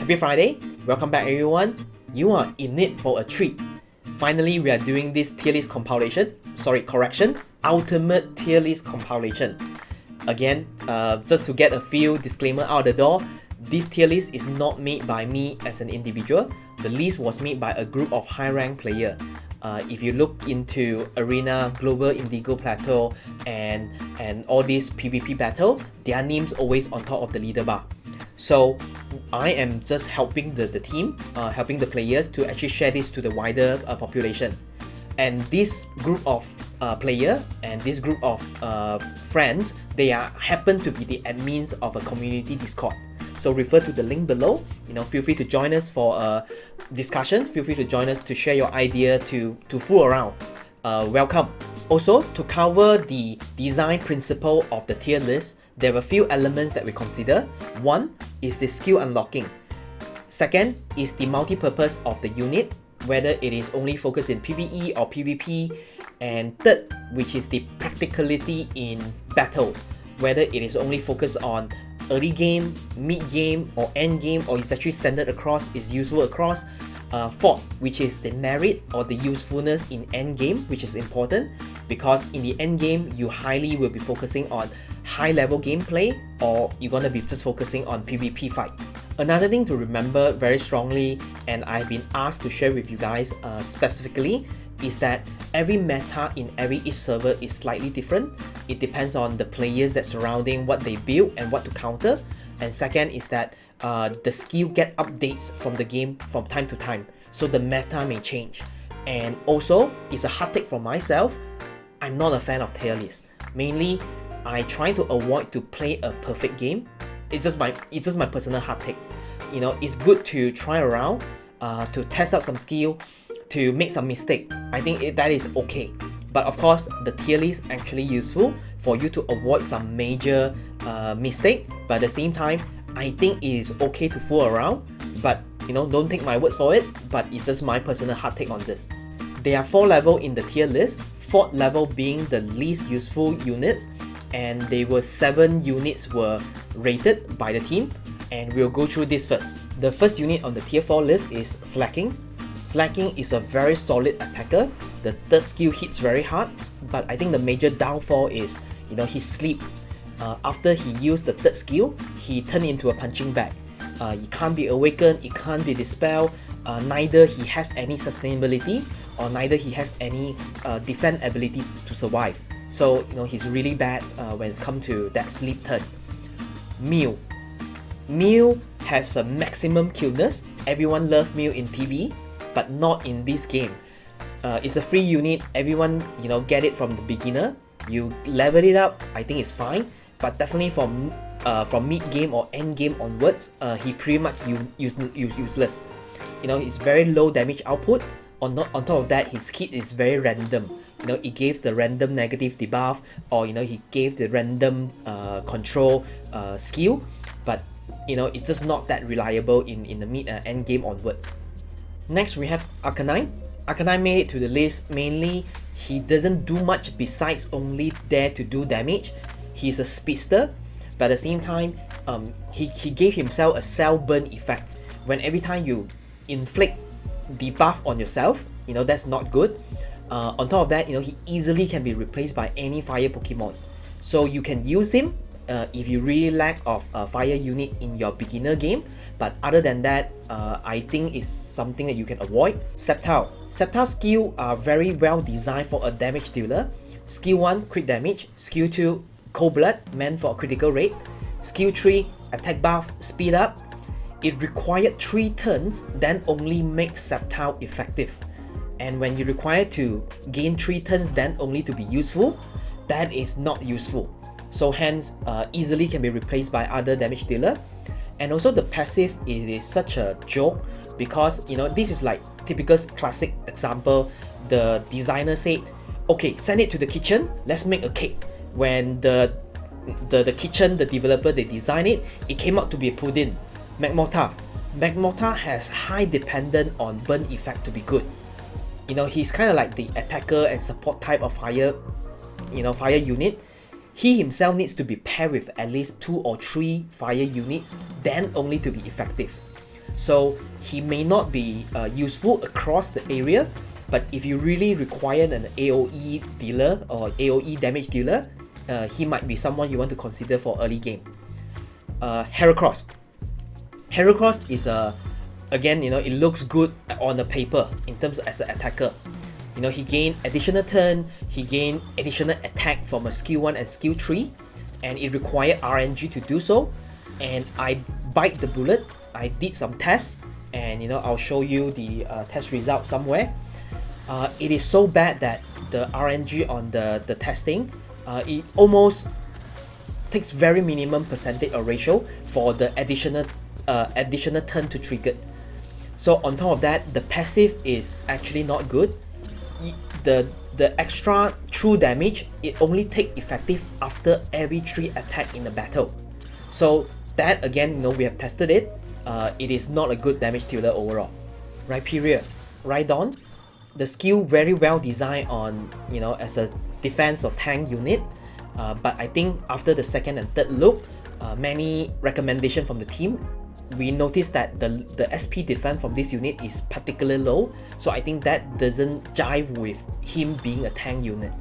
Happy Friday! Welcome back everyone. You are in it for a treat. Finally, we are doing this tier list correction, ultimate tier list compilation. Again, just to get a few disclaimer out the door, this tier list is not made by me as an individual. The list was made by a group of high rank players. If you look into Arena, Global Indigo Plateau, and all these PvP battle, their names always on top of the leader bar. So I am just helping the team, helping the players to actually share this to the wider population. And this group of player and this group of friends, they happen to be the admins of a community Discord. So refer to the link below. Feel free to join us for a discussion. Feel free to join us to share your idea, to fool around. Welcome. Also, to cover the design principle of the tier list, there are a few elements that we consider. One is the skill unlocking. Second is the multi-purpose of the unit, whether it is only focused in PvE or PvP. And third, which is the practicality in battles, whether it is only focused on early game, mid game, or end game, or is actually standard across, is useful across. Fourth, which is the merit or the usefulness in end game, which is important because in the end game you highly will be focusing on high level gameplay, or you're gonna be just focusing on PvP fight. Another thing to remember very strongly, and I've been asked to share with you guys specifically, is that every meta in each server is slightly different. It depends on the players that surrounding what they build and what to counter. And second is that the skill get updates from the game from time to time, so the meta may change. And also, it's a hard take from myself, I'm not a fan of tier lists. Mainly, I try to avoid to play a perfect game. It's just my personal hard take. It's good to try around, to test out some skill, to make some mistake. I think that is okay. But of course, the tier list is actually useful for you to avoid some major mistake. But at the same time, I think it is okay to fool around. But don't take my words for it. But it's just my personal hard take on this. There are 4 levels in the tier list. 4th level being the least useful units, and there were 7 units were rated by the team. And we'll go through this first. The first unit on the tier 4 list is Slacking. Slacking is a very solid attacker. The third skill hits very hard, but I think the major downfall is his sleep. After he used the third skill, he turned into a punching bag. He can't be awakened, he can't be dispelled, neither he has any sustainability, or neither he has any defense abilities to survive. So he's really bad when it's come to that sleep turn. Mew has a maximum killness. Everyone loves Mew in TV, but not in this game. It's a free unit. Everyone get it from the beginner. You level it up, I think it's fine. But definitely from mid game or end game onwards, he pretty much useless. It's very low damage output. On top of that, his kit is very random. It gave the random negative debuff, or he gave the random control skill, but it's just not that reliable in the mid end game onwards. Next, we have Arcanine. Arcanine made it to the list. Mainly, he doesn't do much besides only there to do damage. He's a speedster, but at the same time, he gave himself a cell burn effect. When every time you inflict debuff on yourself, that's not good. On top of that, he easily can be replaced by any fire Pokemon. So you can use him if you really lack of a fire unit in your beginner game. But other than that, I think it's something that you can avoid. Sceptile. Sceptile skill are very well designed for a damage dealer. Skill 1, crit damage. Skill 2, cold blood, meant for a critical rate. Skill 3, attack buff, speed up. It required 3 turns, then only makes Sceptile effective. And when you require to gain 3 turns then only to be useful, that is not useful. So hence, easily can be replaced by other damage dealer. And also the passive, it is such a joke because this is like typical classic example. The designer said, okay, send it to the kitchen, let's make a cake. When the kitchen, the developer, they designed it, it came out to be a pudding. Magmortar has high dependent on burn effect to be good. He's kind of like the attacker and support type of fire unit. He himself needs to be paired with at least 2 or 3 fire units, then only to be effective. So he may not be useful across the area, but if you really require an AoE dealer or AoE damage dealer, he might be someone you want to consider for early game. Heracross. Heracross is again, it looks good on the paper in terms of as an attacker. He gained additional turn, he gained additional attack from a skill 1 and skill 3, and it required RNG to do so. And I bite the bullet. I did some tests, and I'll show you the test result somewhere. It is so bad that the RNG on the testing, it almost takes very minimum percentage or ratio for the additional turn to trigger. So on top of that, the passive is actually not good. The extra true damage, it only take effective after every 3 attack in the battle. So that again, we have tested it. It is not a good damage dealer overall. Rhyperior, Rhydon, the skill very well designed on as a defense or tank unit. But I think after the second and third loop, many recommendation from the team, we noticed that the SP defense from this unit is particularly low. So I think that doesn't jive with him being a tank unit.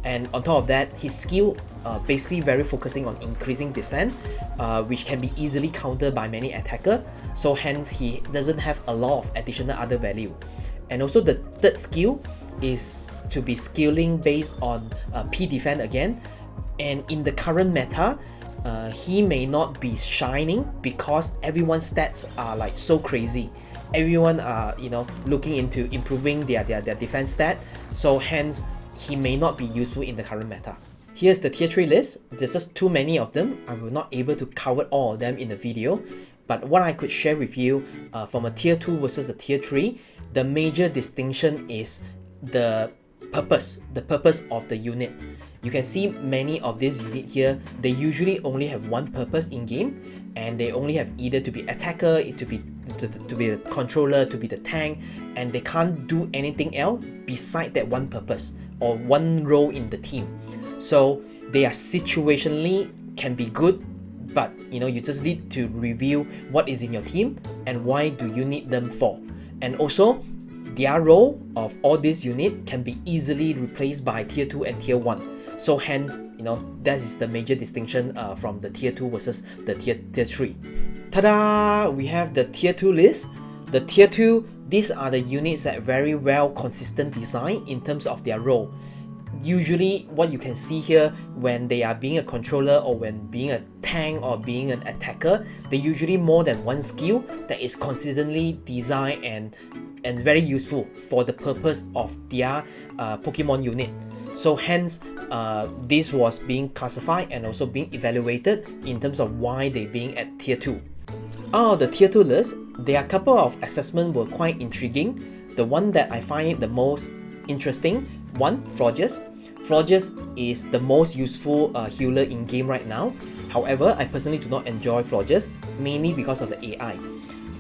And on top of that, his skill basically very focusing on increasing defense, which can be easily countered by many attacker. So hence he doesn't have a lot of additional other value. And also the third skill is to be skilling based on P defense again. And in the current meta, he may not be shining because everyone's stats are like so crazy. Everyone are looking into improving their defense stat. So hence he may not be useful in the current meta. Here's the tier 3 list. There's just too many of them. I will not able to cover all of them in the video. But what I could share with you from a tier 2 versus the tier 3, the major distinction is the purpose of the unit. You can see many of these units here, they usually only have one purpose in game, and they only have either to be attacker, to be the controller, to be the tank, and they can't do anything else beside that one purpose or one role in the team. So they are situationally can be good, but you just need to review what is in your team and why do you need them for. And also their role of all these units can be easily replaced by tier 2 and tier 1. So hence, that is the major distinction from the tier 2 versus the tier 3. Ta-da! We have the tier 2 list. The tier 2, these are the units that very well consistent design in terms of their role. Usually what you can see here when they are being a controller or when being a tank or being an attacker, they usually more than one skill that is consistently designed and very useful for the purpose of their Pokemon unit. So hence, this was being classified and also being evaluated in terms of why they being at tier 2. Out of the tier 2 list, there are a couple of assessments were quite intriguing. The one that I find it the most interesting, one, Florges. Florges is the most useful healer in game right now. However, I personally do not enjoy Florges, mainly because of the AI.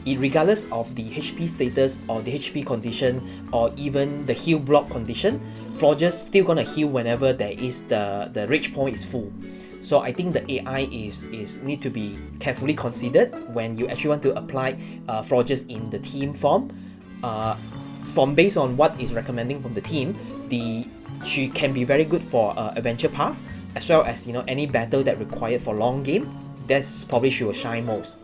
Regardless of the HP status or the HP condition or even the heal block condition, Florges still gonna heal whenever there is the rage point is full. So I think the AI is need to be carefully considered when you actually want to apply Florges in the team form. From based on what is recommending from the team, she can be very good for adventure path, as well as any battle that required for long game. That's probably she will shine most.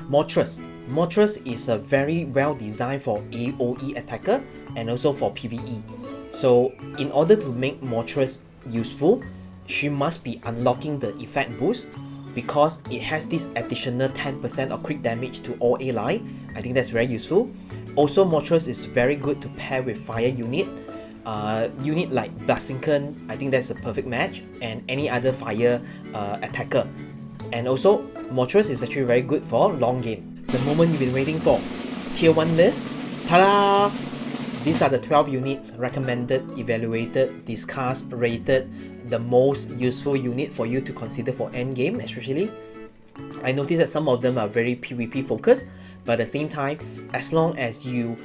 Moltres. Moltres is a very well designed for AoE attacker and also for PvE. So in order to make Moltres useful, she must be unlocking the effect boost because it has this additional 10% of crit damage to all ally. I think that's very useful. Also, Moltres is very good to pair with fire unit. Unit like Blaziken, I think that's a perfect match, and any other fire attacker. And also, Moltres is actually very good for long game. The moment you've been waiting for. Tier 1 list. Ta-da! These are the 12 units recommended, evaluated, discussed, rated, the most useful unit for you to consider for endgame especially. I noticed that some of them are very PvP focused, but at the same time, as long as you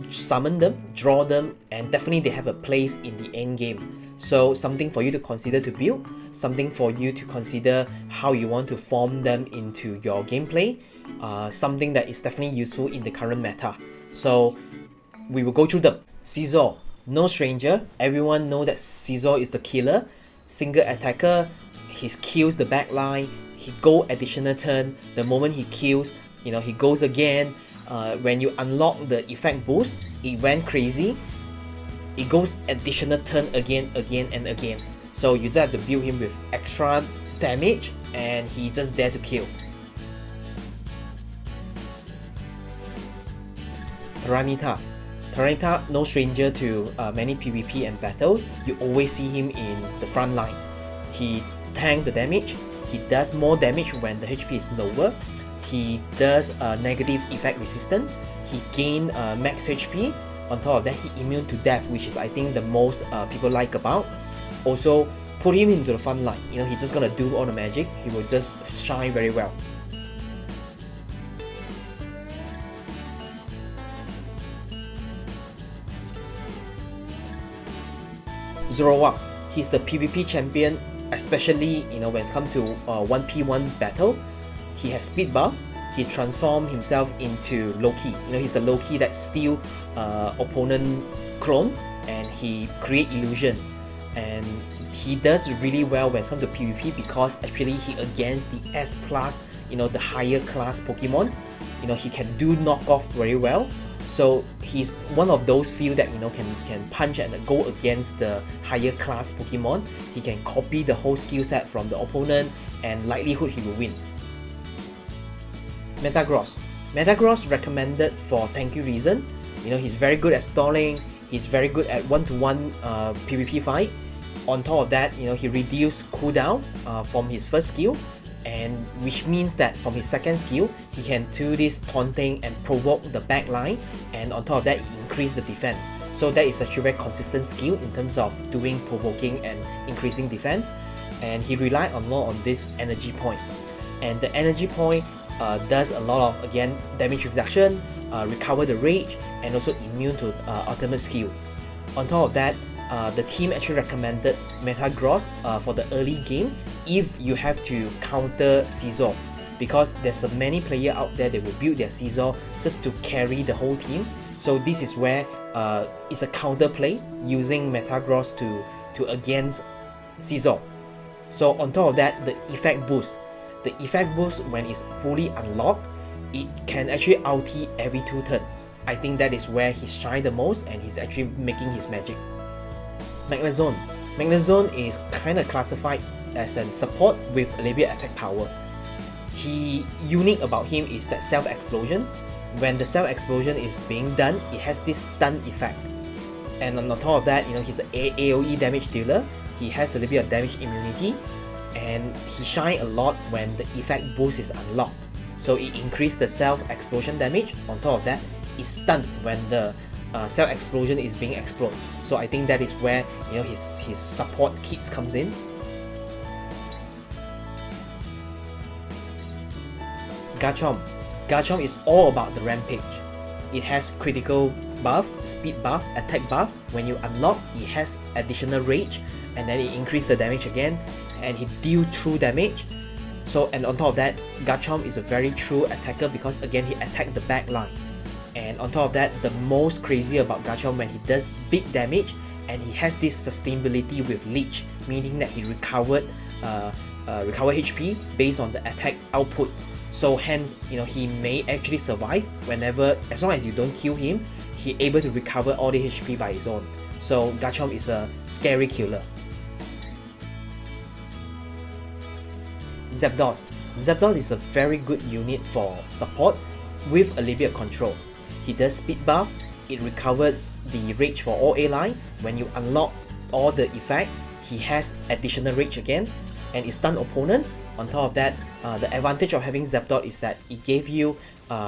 summon them, draw them, and definitely they have a place in the end game. So something for you to consider to build, something for you to consider how you want to form them into your gameplay, something that is definitely useful in the current meta. So we will go through them. Scizor, no stranger, everyone know that Scizor is the killer, single attacker, he kills the backline, he go additional turn, the moment he kills, he goes again. When you unlock the effect boost, it went crazy, it goes additional turn again and again. So you just have to build him with extra damage and he just there to kill. Tyranitar, no stranger to many PvP and battles. You always see him in the front line. He tank the damage, he does more damage when the HP is lower, he does negative effect resistance, he gain max HP. On top of that, he immune to death, which is I think the most people like about. Also, put him into the front line. He's just gonna do all the magic. He will just shine very well. Zoroark, he's the PvP champion, especially when it comes to 1v1 battle. He has speed buff. He transformed himself into Loki. He's a Loki that steal opponent clone and he create illusion. And he does really well when it comes to PvP because actually he against the S+, the higher class Pokemon. He can do knockoff very well. So he's one of those few that can punch and go against the higher class Pokemon. He can copy the whole skill set from the opponent and likelihood he will win. Metagross recommended for tanky reason. He's very good at stalling, he's very good at one-to-one PvP fight. On top of that, he reduced cooldown from his first skill, and which means that from his second skill, he can do this taunting and provoke the backline, and on top of that, it increase the defense. So that is actually a very consistent skill in terms of doing provoking and increasing defense, and he relied a lot on this energy point. And the energy point does a lot of, again, damage reduction, recover the rage, and also immune to ultimate skill. On top of that, the team actually recommended Metagross for the early game if you have to counter Scizor, because there's many players out there that will build their Scizor just to carry the whole team. So this is where it's a counter play using Metagross to against Scizor. So on top of that, the effect boost. The effect boost, when it's fully unlocked, it can actually ulti every 2 turns. I think that is where he shines the most and he's actually making his magic. Magnezone is kind of classified as a support with a little bit attack power. Unique about him is that self-explosion. When the self-explosion is being done, it has this stun effect. And on top of that, he's an AoE damage dealer. He has a little bit of damage immunity. And he shines a lot when the effect boost is unlocked. So it increases the self-explosion damage. On top of that, it's stunned when the self-explosion is being exploded. So I think that is where his support kits comes in. Garchomp is all about the rampage. It has critical buff, speed buff, attack buff. When you unlock, it has additional rage, and then it increases the damage again, and he deal true damage. So, and on top of that, Garchomp is a very true attacker because again he attacked the back line. And on top of that, the most crazy about Garchomp when he does big damage, and he has this sustainability with Leech, meaning that he recover HP based on the attack output. So hence, he may actually survive whenever, as long as you don't kill him, he able to recover all the HP by his own. So Garchomp is a scary killer. Zapdos is a very good unit for support with a little bit of control. He does speed buff, it recovers the rage for all A line. When you unlock all the effect, he has additional rage again, and it stun opponent. On top of that, the advantage of having Zapdos is that it gave you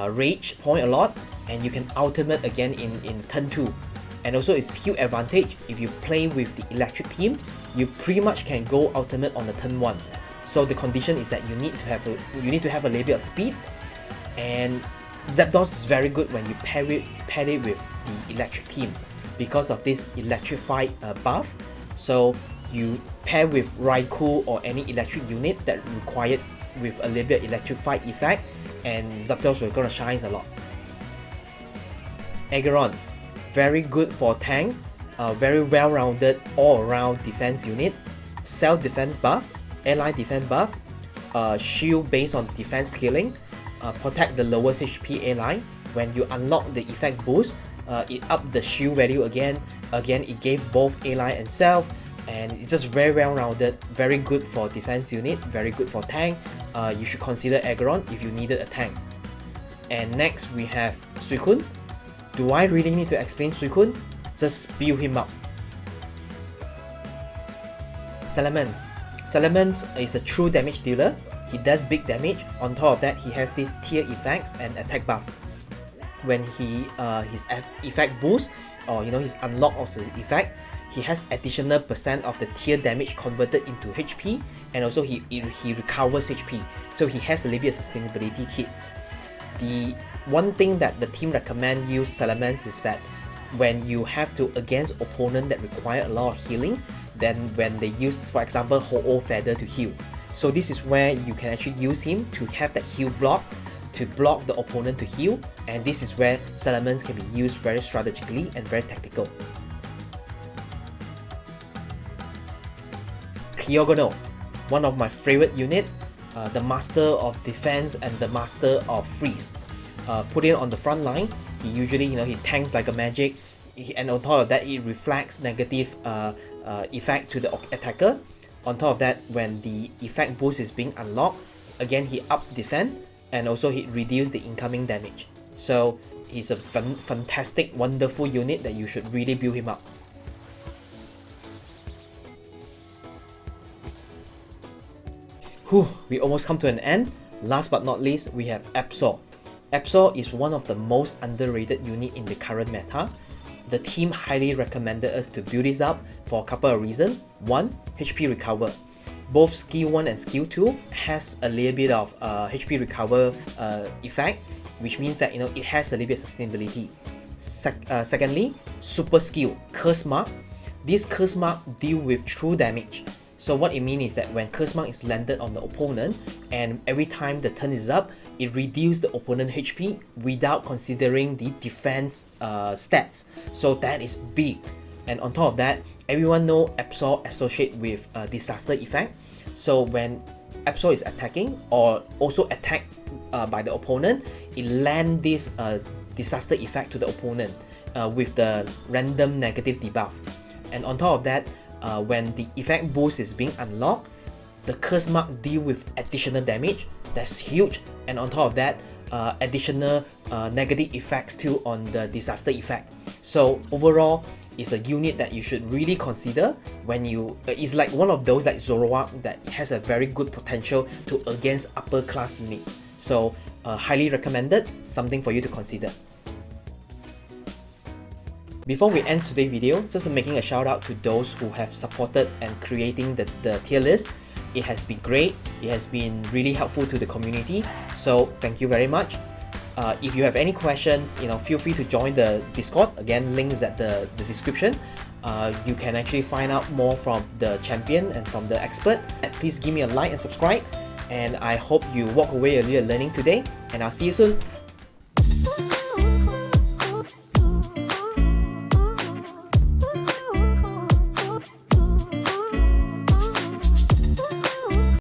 rage point a lot, and you can ultimate again in turn 2. And also it's huge advantage if you play with the electric team, you pretty much can go ultimate on the turn 1. So the condition is that you need to have a little bit of speed, and Zapdos is very good when you pair it with the electric team because of this electrified buff. So you pair with Raikou or any electric unit that required with a little bit electrified effect, and Zapdos will gonna shine a lot. Aggron, very good for tank, very well-rounded all-around defense unit, self-defense buff, ally defense buff, shield based on defense scaling, protect the lowest HP ally. When you unlock the effect boost, it upped the shield value again, it gave both ally and self, and it's just very well-rounded, very good for defense unit, very good for tank. You should consider Aggron if you needed a tank. And next we have Suicune. Do I really need to explain Suicune? Just build him up. Salamence. Salamence is a true damage dealer. He does big damage. On top of that, he has these tier effects and attack buff. When he his effect boost, or his unlock of the effect, he has additional percent of the tier damage converted into HP, and also he recovers HP. So he has a little bit of sustainability kits. The one thing that the team recommend use Salamence is that when you have to against opponent that require a lot of healing, then when they use, for example, Ho-Oh Feather to heal. So this is where you can actually use him to have that heal block, to block the opponent to heal, and this is where Salamence can be used very strategically and very tactical. Kyogano, one of my favorite unit, the master of defense and the master of freeze. Put it on the front line, he usually he tanks like a magic, and on top of that it reflects negative effect to the attacker. On top of that, when the effect boost is being unlocked, again he up defend, and also he reduce the incoming damage. So he's a fantastic, wonderful unit that you should really build him up. Whew, we almost come to an end. Last but not least, we have Absol. Absol is one of the most underrated unit in the current meta. The team highly recommended us to build this up for a couple of reasons. One, HP recover. Both skill 1 and skill 2 has a little bit of HP recover effect, which means that it has a little bit of sustainability. Secondly, super skill, Curse Mark. This Curse Mark deal with true damage. So what it means is that when Curse Mark is landed on the opponent, and every time the turn is up, it reduces the opponent HP without considering the defense stats. So that is big. And on top of that, everyone know Absol associate with disaster effect. So when Absol is attacking or also attacked by the opponent, it land this disaster effect to the opponent with the random negative debuff. And on top of that, when the effect boost is being unlocked, the Curse Mark deal with additional damage. That's huge. And on top of that, additional negative effects too on the disaster effect. So overall, it's a unit that you should really consider when you. It's like one of those like Zoroark that has a very good potential to against upper class unit. So highly recommended, something for you to consider. Before we end today's video, just making a shout out to those who have supported and creating the tier list. It has been great. It has been really helpful to the community. So thank you very much. If you have any questions, feel free to join the Discord. Again, link is at the description. You can actually find out more from the champion and from the expert. Please give me a like and subscribe. And I hope you walk away a little learning today. And I'll see you soon.